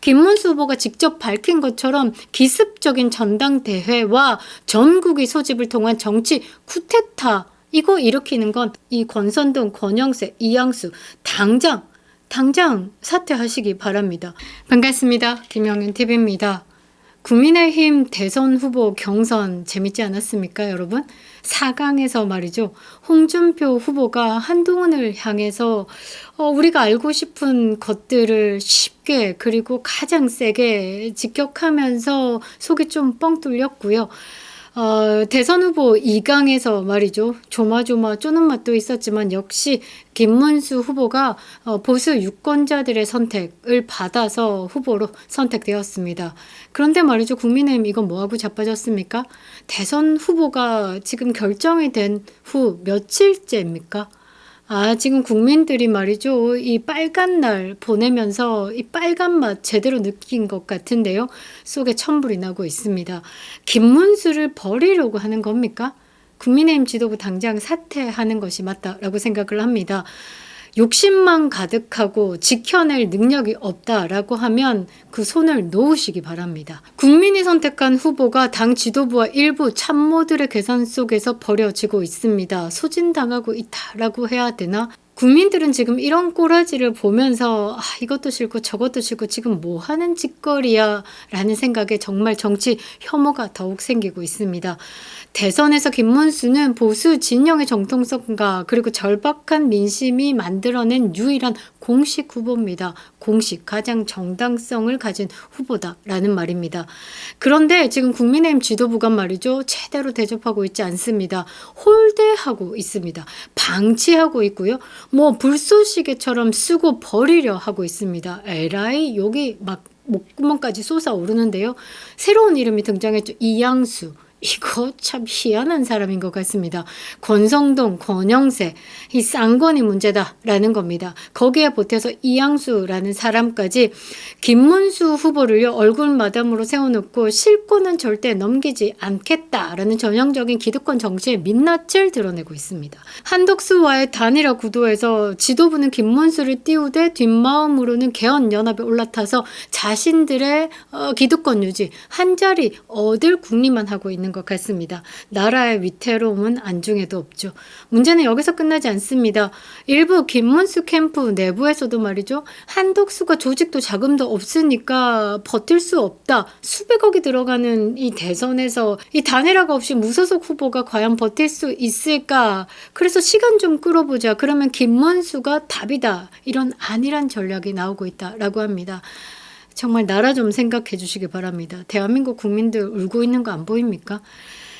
김문수 후보가 직접 밝힌 것처럼 기습적인 전당대회와 전국의 소집을 통한 정치 쿠데타, 이거 일으키는 건 이 권선동, 권영세, 이양수 당장 사퇴하시기 바랍니다. 반갑습니다. 김영윤TV입니다. 국민의힘 대선 후보 경선 재밌지 않았습니까, 여러분? 4강에서 말이죠. 홍준표 후보가 한동훈을 향해서 우리가 알고 싶은 것들을 쉽게 그리고 가장 세게 직격하면서 속이 좀 뻥 뚫렸고요. 대선 후보 2강에서 말이죠. 조마조마 쪼는 맛도 있었지만 역시 김문수 후보가 보수 유권자들의 선택을 받아서 후보로 선택되었습니다. 그런데 말이죠. 국민의힘 이건 뭐하고 자빠졌습니까? 대선 후보가 지금 결정이 된 후 며칠째입니까? 지금 국민들이 말이죠. 이 빨간 날 보내면서 이 빨간 맛 제대로 느낀 것 같은데요. 속에 천불이 나고 있습니다. 김문수를 버리려고 하는 겁니까? 국민의힘 지도부 당장 사퇴하는 것이 맞다라고 생각을 합니다. 욕심만 가득하고 지켜낼 능력이 없다라고 하면 그 손을 놓으시기 바랍니다. 국민이 선택한 후보가 당 지도부와 일부 참모들의 계산 속에서 버려지고 있습니다. 소진당하고 있다라고 해야 되나? 국민들은 지금 이런 꼬라지를 보면서 이것도 싫고 저것도 싫고 지금 뭐 하는 짓거리야 라는 생각에 정말 정치 혐오가 더욱 생기고 있습니다. 대선에서 김문수는 보수 진영의 정통성과 그리고 절박한 민심이 만들어낸 유일한 공식 후보입니다. 공식, 가장 정당성을 가진 후보다라는 말입니다. 그런데 지금 국민의힘 지도부가 말이죠. 제대로 대접하고 있지 않습니다. 홀대하고 있습니다. 방치하고 있고요. 뭐 불쏘시개처럼 쓰고 버리려 하고 있습니다. 에라이 여기 막 목구멍까지 솟아오르는데요. 새로운 이름이 등장했죠. 이양수. 이거 참 희한한 사람인 것 같습니다. 권성동, 권영세, 이 쌍권이 문제다라는 겁니다. 거기에 보태서 이양수라는 사람까지 김문수 후보를요 얼굴 마담으로 세워놓고 실권은 절대 넘기지 않겠다라는 전형적인 기득권 정치의 민낯을 드러내고 있습니다. 한덕수와의 단일화 구도에서 지도부는 김문수를 띄우되 뒷마음으로는 개헌연합에 올라타서 자신들의 기득권 유지, 한 자리 얻을 궁리만 하고 있는 것 같습니다. 나라의 위태로움은 안중에도 없죠. 문제는 여기서 끝나지 않습니다. 일부 김문수 캠프 내부에서도 말이죠. 한덕수가 조직도 자금도 없으니까 버틸 수 없다. 수백억이 들어가는 이 대선에서 이 단일화가 없이 무소속 후보가 과연 버틸 수 있을까? 그래서 시간 좀 끌어보자. 그러면 김문수가 답이다. 이런 안일한 전략이 나오고 있다라고 합니다. 정말 나라 좀 생각해 주시기 바랍니다. 대한민국 국민들 울고 있는 거 안 보입니까?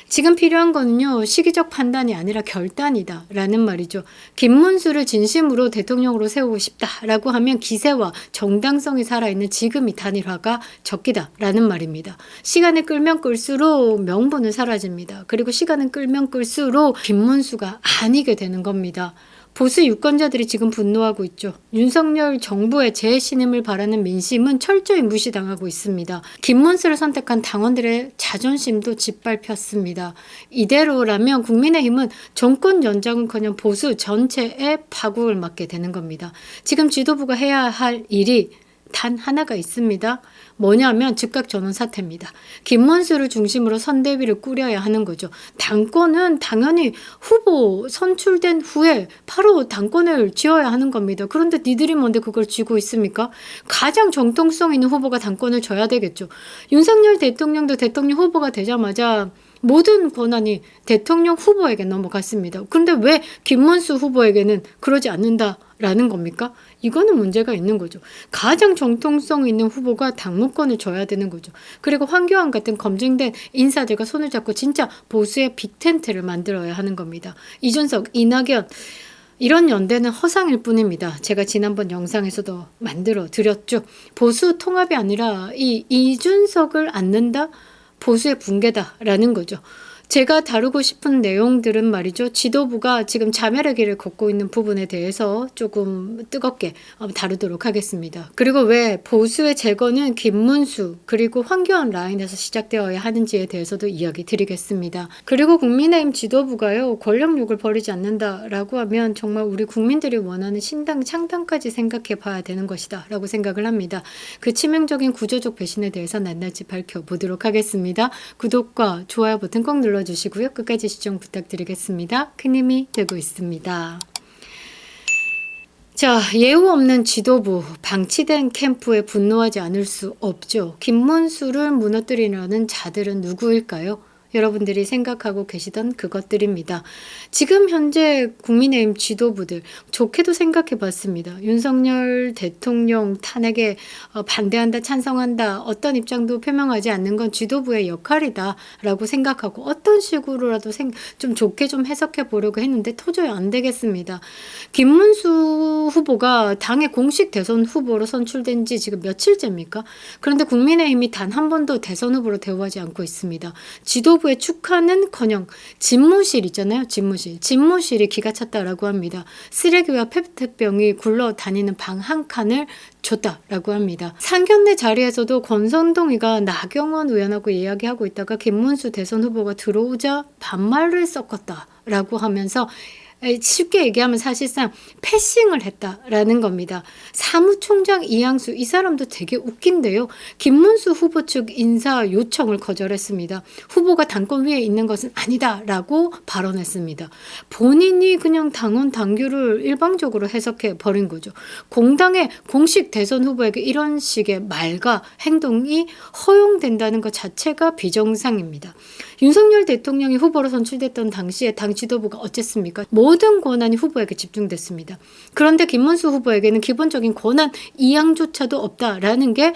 지금 필요한 거는요. 시기적 판단이 아니라 결단이다 라는 말이죠. 김문수를 진심으로 대통령으로 세우고 싶다라고 하면 기세와 정당성이 살아있는 지금이 단일화가 적기다 라는 말입니다. 시간을 끌면 끌수록 명분은 사라집니다. 그리고 시간을 끌면 끌수록 김문수가 아니게 되는 겁니다. 보수 유권자들이 지금 분노하고 있죠. 윤석열 정부의 재신임을 바라는 민심은 철저히 무시당하고 있습니다. 김문수를 선택한 당원들의 자존심도 짓밟혔습니다. 이대로라면 국민의힘은 정권 연장은커녕 보수 전체에 파국을 맞게 되는 겁니다. 지금 지도부가 해야 할 일이 단 하나가 있습니다. 뭐냐면 즉각 전원 사퇴입니다. 김문수를 중심으로 선대위를 꾸려야 하는 거죠. 당권은 당연히 후보 선출된 후에 바로 당권을 쥐어야 하는 겁니다. 그런데 니들이 뭔데 그걸 쥐고 있습니까? 가장 정통성 있는 후보가 당권을 져야 되겠죠. 윤석열 대통령도 대통령 후보가 되자마자 모든 권한이 대통령 후보에게 넘어갔습니다. 그런데 왜 김문수 후보에게는 그러지 않는다라는 겁니까? 이거는 문제가 있는 거죠. 가장 정통성 있는 후보가 당무권을 줘야 되는 거죠. 그리고 황교안 같은 검증된 인사들과 손을 잡고 진짜 보수의 빅텐트를 만들어야 하는 겁니다. 이준석, 이낙연 이런 연대는 허상일 뿐입니다. 제가 지난번 영상에서도 만들어 드렸죠. 보수 통합이 아니라 이 이준석을 안는다? 보수의 붕괴다라는 거죠. 제가 다루고 싶은 내용들은 말이죠. 지도부가 지금 자멸의 길을 걷고 있는 부분에 대해서 조금 뜨겁게 다루도록 하겠습니다. 그리고 왜 보수의 제거는 김문수 그리고 황교안 라인에서 시작되어야 하는지에 대해서도 이야기 드리겠습니다. 그리고 국민의힘 지도부가요. 권력욕을 버리지 않는다라고 하면 정말 우리 국민들이 원하는 신당 창당까지 생각해 봐야 되는 것이다 라고 생각을 합니다. 그 치명적인 구조적 배신에 대해서 낱낱이 밝혀보도록 하겠습니다. 구독과 좋아요 버튼 꼭 눌러주시고요. 끝까지 시청 부탁드리겠습니다. 큰 힘이 되고 있습니다. 자, 예우 없는 지도부, 방치된 캠프에 분노하지 않을 수 없죠. 김문수를 무너뜨리려는 자들은 누구일까요? 여러분들이 생각하고 계시던 그것들입니다. 지금 현재 국민의힘 지도부들 좋게도 생각해 봤습니다. 윤석열 대통령 탄핵에 반대한다, 찬성한다, 어떤 입장도 표명하지 않는 건 지도부의 역할이다 라고 생각하고 어떤 식으로라도 좀 좋게 좀 해석해 보려고 했는데 도저히 안 되겠습니다. 김문수 후보가 당의 공식 대선 후보로 선출된 지 지금 며칠째입니까? 그런데 국민의힘이 단 한 번도 대선 후보로 대우하지 않고 있습니다. 지도부의 축하는커녕 집무실 있잖아요. 집무실이 기가 찼다라고 합니다. 쓰레기와 페트병이 굴러다니는 방 한 칸을 줬다라고 합니다. 상견례 자리에서도 권선동이가 나경원 의원하고 이야기하고 있다가 김문수 대선 후보가 들어오자 반말을 섞었다라고 하면서 쉽게 얘기하면 사실상 패싱을 했다라는 겁니다. 사무총장 이양수 이 사람도 되게 웃긴데요. 김문수 후보 측 인사 요청을 거절했습니다. 후보가 당권 위에 있는 것은 아니다라고 발언했습니다. 본인이 그냥 당원 당규를 일방적으로 해석해 버린 거죠. 공당의 공식 대선 후보에게 이런 식의 말과 행동이 허용된다는 것 자체가 비정상입니다. 윤석열 대통령이 후보로 선출됐던 당시에 당 지도부가 어쨌습니까? 모든 권한이 후보에게 집중됐습니다. 그런데 김문수 후보에게는 기본적인 권한 이양조차도 없다라는 게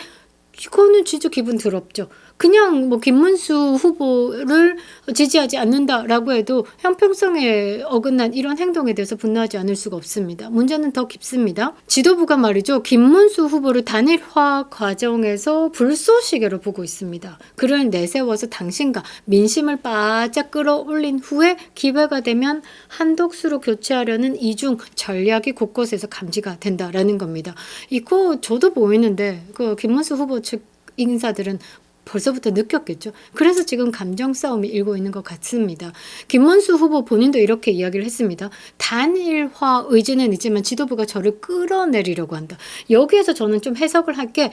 이거는 진짜 기분 더럽죠. 그냥 뭐 김문수 후보를 지지하지 않는다라고 해도 형평성에 어긋난 이런 행동에 대해서 분노하지 않을 수가 없습니다. 문제는 더 깊습니다. 지도부가 말이죠. 김문수 후보를 단일화 과정에서 불쏘시개로 보고 있습니다. 그를 내세워서 당신과 민심을 바짝 끌어올린 후에 기회가 되면 한독수로 교체하려는 이중 전략이 곳곳에서 감지가 된다라는 겁니다. 이거 저도 보이는데 그 김문수 후보 측 인사들은 벌써부터 느꼈겠죠. 그래서 지금 감정 싸움이 일고 있는 것 같습니다. 김문수 후보 본인도 이렇게 이야기를 했습니다. 단일화 의지는 있지만 지도부가 저를 끌어내리려고 한다. 여기에서 저는 좀 해석을 할게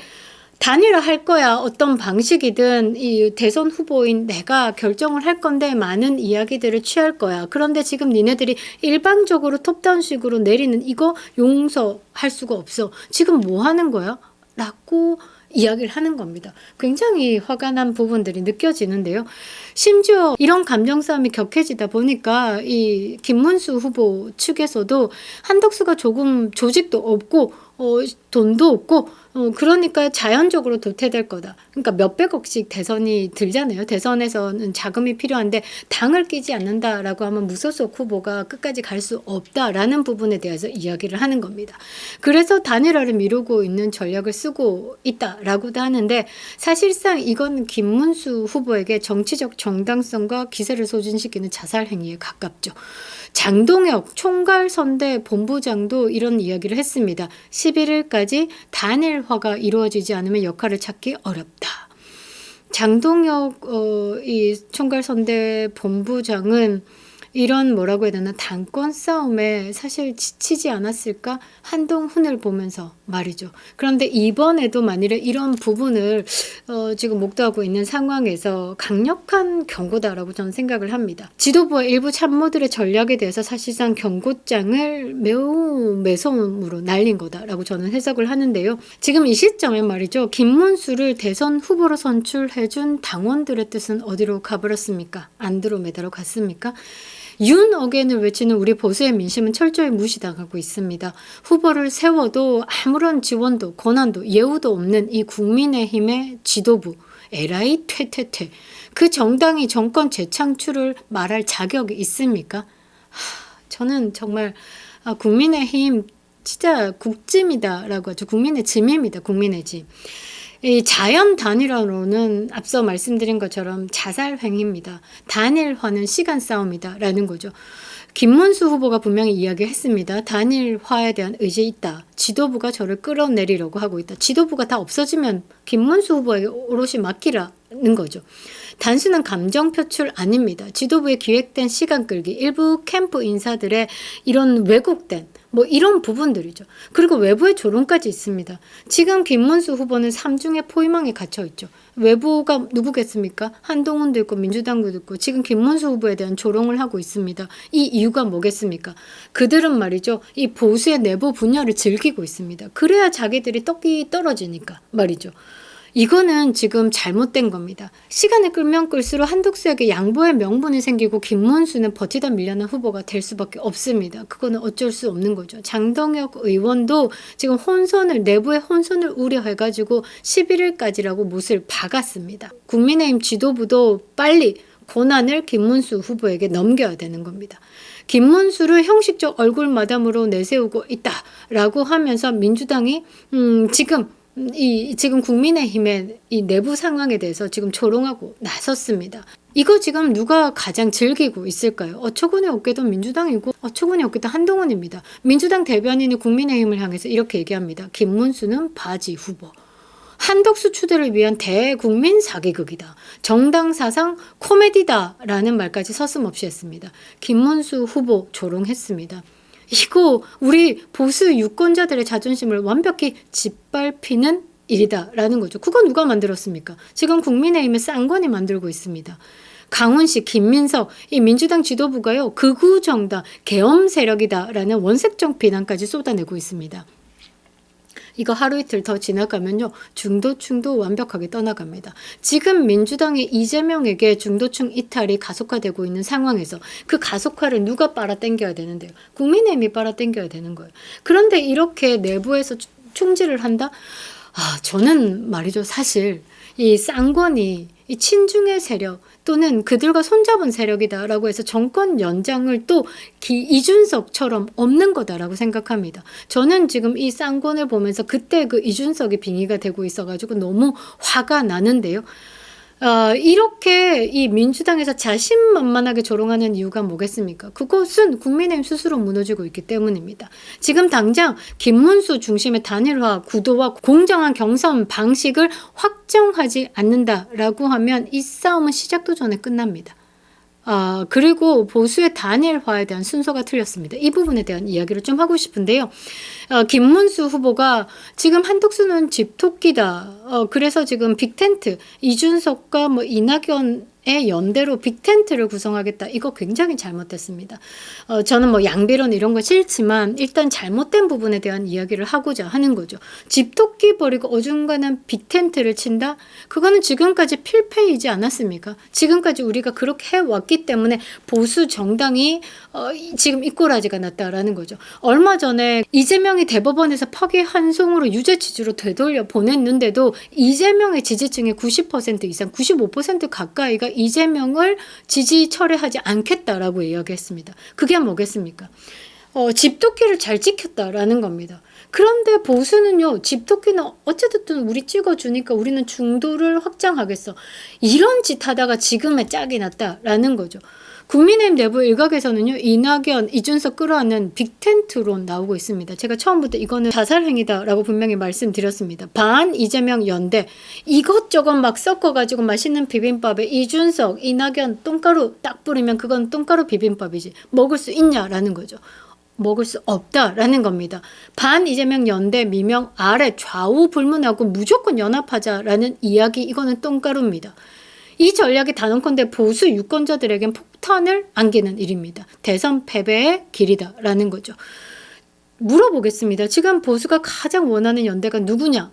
단일화 할 거야. 어떤 방식이든 이 대선 후보인 내가 결정을 할 건데 많은 이야기들을 취할 거야. 그런데 지금 니네들이 일방적으로 톱다운식으로 내리는 이거 용서할 수가 없어. 지금 뭐 하는 거야? 라고 이야기를 하는 겁니다. 굉장히 화가 난 부분들이 느껴지는데요. 심지어 이런 감정 싸움이 격해지다 보니까 이 김문수 후보 측에서도 한덕수가 조금 조직도 없고 돈도 없고 그러니까 자연적으로 도태될 거다. 그러니까 몇백억씩 대선이 들잖아요. 대선에서는 자금이 필요한데 당을 끼지 않는다라고 하면 무소속 후보가 끝까지 갈 수 없다라는 부분에 대해서 이야기를 하는 겁니다. 그래서 단일화를 미루고 있는 전략을 쓰고 있다라고도 하는데 사실상 이건 김문수 후보에게 정치적 정당성과 기세를 소진시키는 자살 행위에 가깝죠. 장동혁 총괄선대 본부장도 이런 이야기를 했습니다. 11일까지 단일화가 이루어지지 않으면 역할을 찾기 어렵다. 장동혁 이 총괄선대 본부장은 이런 뭐라고 해야 되나 당권 싸움에 사실 지치지 않았을까 한동훈을 보면서 말이죠. 그런데 이번에도 만일에 이런 부분을 지금 목도하고 있는 상황에서 강력한 경고다라고 저는 생각을 합니다. 지도부와 일부 참모들의 전략에 대해서 사실상 경고장을 매우 매서움으로 날린 거다라고 저는 해석을 하는데요. 지금 이 시점에 말이죠. 김문수를 대선 후보로 선출해준 당원들의 뜻은 어디로 가버렸습니까? 안드로메다로 갔습니까? 윤 어게인을 외치는 우리 보수의 민심은 철저히 무시당하고 있습니다. 후보를 세워도 아무런 지원도 권한도 예우도 없는 이 국민의힘의 지도부 에라이 퇴퇴퇴 그 정당이 정권 재창출을 말할 자격이 있습니까? 저는 정말 국민의힘 진짜 국짐이다라고 하죠. 국민의 짐입니다. 국민의 짐. 이 자연 단일화로는 앞서 말씀드린 것처럼 자살행위입니다. 단일화는 시간 싸움이다라는 거죠. 김문수 후보가 분명히 이야기했습니다. 단일화에 대한 의지 있다. 지도부가 저를 끌어내리려고 하고 있다. 지도부가 다 없어지면 김문수 후보에게 오롯이 맡기라는 거죠. 단순한 감정 표출 아닙니다. 지도부에 기획된 시간 끌기, 일부 캠프 인사들의 이런 왜곡된 이런 부분들이죠. 그리고 외부의 조롱까지 있습니다. 지금 김문수 후보는 삼중의 포위망에 갇혀 있죠. 외부가 누구겠습니까? 한동훈도 있고 민주당도 있고 지금 김문수 후보에 대한 조롱을 하고 있습니다. 이 이유가 뭐겠습니까? 그들은 말이죠. 이 보수의 내부 분열을 즐기고 있습니다. 그래야 자기들이 떡이 떨어지니까 말이죠. 이거는 지금 잘못된 겁니다. 시간을 끌면 끌수록 한덕수에게 양보의 명분이 생기고 김문수는 버티다 밀려난 후보가 될 수밖에 없습니다. 그거는 어쩔 수 없는 거죠. 장동혁 의원도 지금 내부의 혼선을 우려해가지고 11일까지라고 못을 박았습니다. 국민의힘 지도부도 빨리 권한을 김문수 후보에게 넘겨야 되는 겁니다. 김문수를 형식적 얼굴 마담으로 내세우고 있다라고 하면서 민주당이 지금 국민의힘의 이 내부 상황에 대해서 지금 조롱하고 나섰습니다. 이거 지금 누가 가장 즐기고 있을까요? 어처구니 없게도 민주당이고 어처구니 없게도 한동훈입니다. 민주당 대변인이 국민의힘을 향해서 이렇게 얘기합니다. 김문수는 바지 후보. 한덕수 추대를 위한 대국민 사기극이다. 정당 사상 코미디다라는 말까지 서슴없이 했습니다. 김문수 후보 조롱했습니다. 이거 우리 보수 유권자들의 자존심을 완벽히 짓밟히는 일이다라는 거죠. 그건 누가 만들었습니까? 지금 국민의힘의 쌍권이 만들고 있습니다. 강훈식, 김민석, 이 민주당 지도부가요. 극우 정당, 계엄 세력이다라는 원색적 비난까지 쏟아내고 있습니다. 이거 하루 이틀 더 지나가면요. 중도층도 완벽하게 떠나갑니다. 지금 민주당이 이재명에게 중도층 이탈이 가속화되고 있는 상황에서 그 가속화를 누가 빨아당겨야 되는데요. 국민의힘이 빨아당겨야 되는 거예요. 그런데 이렇게 내부에서 총질을 한다? 저는 말이죠. 사실 이 쌍권이 이 친중의 세력 또는 그들과 손잡은 세력이다라고 해서 정권 연장을 또 이준석처럼 없는 거다라고 생각합니다. 저는 지금 이 쌍권을 보면서 그때 그 이준석이 빙의가 되고 있어가지고 너무 화가 나는데요. 이렇게 이 민주당에서 자신만만하게 조롱하는 이유가 뭐겠습니까? 그것은 국민의힘 스스로 무너지고 있기 때문입니다. 지금 당장 김문수 중심의 단일화 구도와 공정한 경선 방식을 확정하지 않는다라고 하면 이 싸움은 시작도 전에 끝납니다. 그리고 보수의 단일화에 대한 순서가 틀렸습니다. 이 부분에 대한 이야기를 좀 하고 싶은데요. 김문수 후보가 지금 한덕수는 집토끼다. 그래서 지금 빅텐트, 이준석과 이낙연의 연대로 빅텐트를 구성하겠다. 이거 굉장히 잘못됐습니다. 저는 양비론 이런 거 싫지만 일단 잘못된 부분에 대한 이야기를 하고자 하는 거죠. 집토끼 버리고 어중간한 빅텐트를 친다? 그거는 지금까지 필패이지 않았습니까? 지금까지 우리가 그렇게 해왔기 때문에 보수 정당이 지금 이꼬라지가 났다라는 거죠. 얼마 전에 이재명이 대법원에서 파기환송으로 유죄 취지로 되돌려 보냈는데도 이재명의 지지층의 90% 이상, 95% 가까이가 이재명을 지지 철회하지 않겠다라고 이야기했습니다. 그게 뭐겠습니까? 집토끼를 잘 지켰다라는 겁니다. 그런데 보수는요. 집토끼는 어쨌든 우리 찍어주니까 우리는 중도를 확장하겠어. 이런 짓 하다가 지금의 짝이 났다라는 거죠. 국민의힘 내부 일각에서는요. 이낙연, 이준석 끌어안는 빅텐트론 나오고 있습니다. 제가 처음부터 이거는 자살행위다라고 분명히 말씀드렸습니다. 반 이재명 연대 이것저것 막 섞어가지고 맛있는 비빔밥에 이준석, 이낙연 똥가루 딱 뿌리면 그건 똥가루 비빔밥이지 먹을 수 있냐라는 거죠. 먹을 수 없다라는 겁니다. 반 이재명 연대 미명 아래 좌우 불문하고 무조건 연합하자라는 이야기 이거는 똥가루입니다. 이 전략이 단언컨대 보수 유권자들에겐 폭탄을 안기는 일입니다. 대선 패배의 길이다라는 거죠. 물어보겠습니다. 지금 보수가 가장 원하는 연대가 누구냐?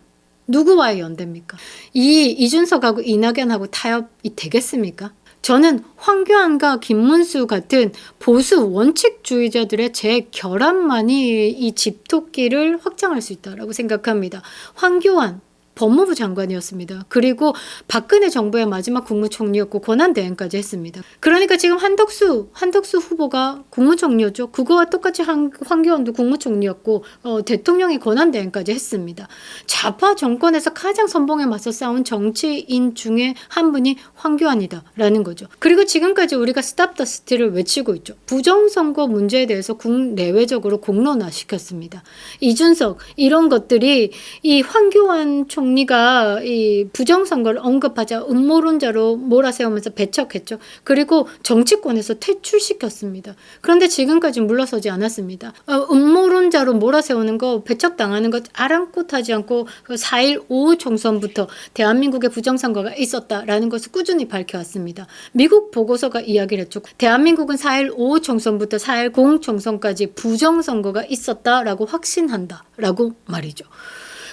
누구와의 연대입니까? 이준석하고 이낙연하고 타협이 되겠습니까? 저는 황교안과 김문수 같은 보수 원칙주의자들의 재결합만이 이 집토끼를 확장할 수 있다고 생각합니다. 황교안 법무부 장관이었습니다. 그리고 박근혜 정부의 마지막 국무총리였고 권한대행까지 했습니다. 그러니까 지금 한덕수 후보가 국무총리였죠. 그거와 똑같이 황교안도 국무총리였고 대통령이 권한대행까지 했습니다. 좌파 정권에서 가장 선봉에 맞서 싸운 정치인 중에 한 분이 황교안이다라는 거죠. 그리고 지금까지 우리가 스탑 더 스틸을 외치고 있죠. 부정선거 문제에 대해서 국내외적으로 공론화시켰습니다. 이준석 이런 것들이 이 황교안 총리가 이 부정선거를 언급하자 음모론자로 몰아세우면서 배척했죠. 그리고 정치권에서 퇴출시켰습니다. 그런데 지금까지 물러서지 않았습니다. 음모론자로 몰아세우는 거, 배척당하는 것 아랑곳하지 않고 4.15 총선부터 대한민국의 부정선거가 있었다라는 것을 꾸준히 밝혀왔습니다. 미국 보고서가 이야기를 했죠. 대한민국은 4.15 총선부터 4.10 총선까지 부정선거가 있었다라고 확신한다라고 말이죠.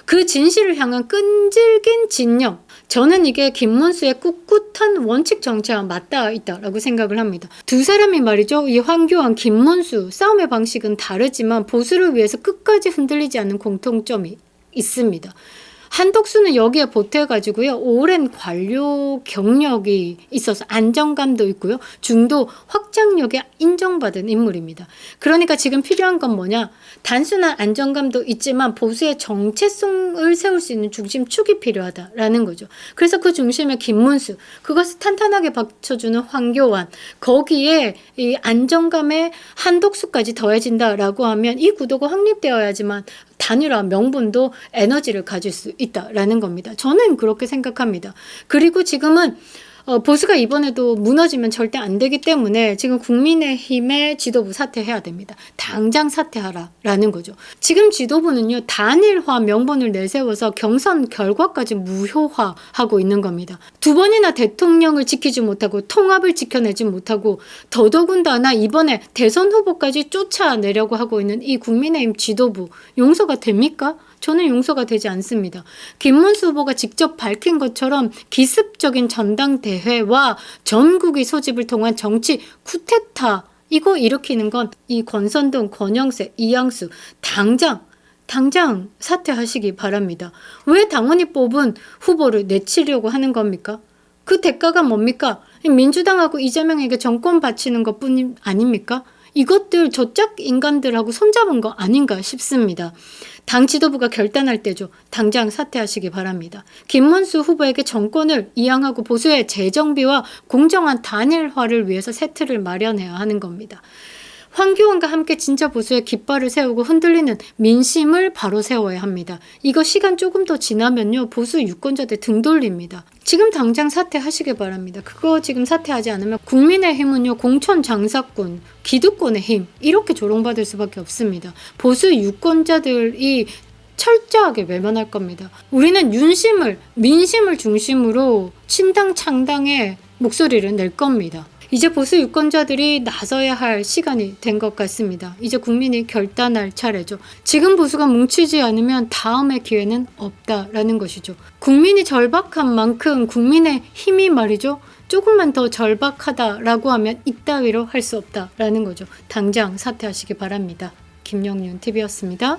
그 진실을 향한 끈질긴 진영. 저는 이게 김문수의 꿋꿋한 원칙 정치와 맞닿아 있다라고 생각을 합니다. 두 사람이 말이죠. 이 황교안, 김문수 싸움의 방식은 다르지만 보수를 위해서 끝까지 흔들리지 않는 공통점이 있습니다. 한덕수는 여기에 보태가지고요. 오랜 관료 경력이 있어서 안정감도 있고요. 중도 확장력에 인정받은 인물입니다. 그러니까 지금 필요한 건 뭐냐? 단순한 안정감도 있지만 보수의 정체성을 세울 수 있는 중심축이 필요하다라는 거죠. 그래서 그 중심에 김문수, 그것을 탄탄하게 받쳐주는 황교안, 거기에 이 안정감에 한덕수까지 더해진다라고 하면 이 구도가 확립되어야지만 단일화 명분도 에너지를 가질 수 있다라는 겁니다. 저는 그렇게 생각합니다. 그리고 지금은 보수가 이번에도 무너지면 절대 안 되기 때문에 지금 국민의힘의 지도부 사퇴해야 됩니다. 당장 사퇴하라라는 거죠. 지금 지도부는요. 단일화 명분을 내세워서 경선 결과까지 무효화하고 있는 겁니다. 두 번이나 대통령을 지키지 못하고 통합을 지켜내지 못하고 더더군다나 이번에 대선 후보까지 쫓아내려고 하고 있는 이 국민의힘 지도부 용서가 됩니까? 저는 용서가 되지 않습니다. 김문수 후보가 직접 밝힌 것처럼 기습적인 전당대회와 전국의 소집을 통한 정치 쿠데타, 이거 일으키는 건 이 권선동, 권영세, 이양수 당장 사퇴하시기 바랍니다. 왜 당원이 뽑은 후보를 내치려고 하는 겁니까? 그 대가가 뭡니까? 민주당하고 이재명에게 정권 바치는 것뿐 아닙니까? 이것들 저짝 인간들하고 손잡은 거 아닌가 싶습니다. 당 지도부가 결단할 때죠. 당장 사퇴하시기 바랍니다. 김문수 후보에게 정권을 이양하고 보수의 재정비와 공정한 단일화를 위해서 새 틀을 마련해야 하는 겁니다. 황교안과 함께 진짜 보수의 깃발을 세우고 흔들리는 민심을 바로 세워야 합니다. 이거 시간 조금 더 지나면요. 보수 유권자들 등 돌립니다. 지금 당장 사퇴하시길 바랍니다. 그거 지금 사퇴하지 않으면 국민의힘은요. 공천 장사꾼, 기득권의 힘 이렇게 조롱받을 수밖에 없습니다. 보수 유권자들이 철저하게 외면할 겁니다. 우리는 민심을 중심으로 신당 창당의 목소리를 낼 겁니다. 이제 보수 유권자들이 나서야 할 시간이 된 것 같습니다. 이제 국민이 결단할 차례죠. 지금 보수가 뭉치지 않으면 다음의 기회는 없다라는 것이죠. 국민이 절박한 만큼 국민의 힘이 말이죠. 조금만 더 절박하다라고 하면 이따위로 할 수 없다라는 거죠. 당장 사퇴하시기 바랍니다. 김영윤 TV였습니다.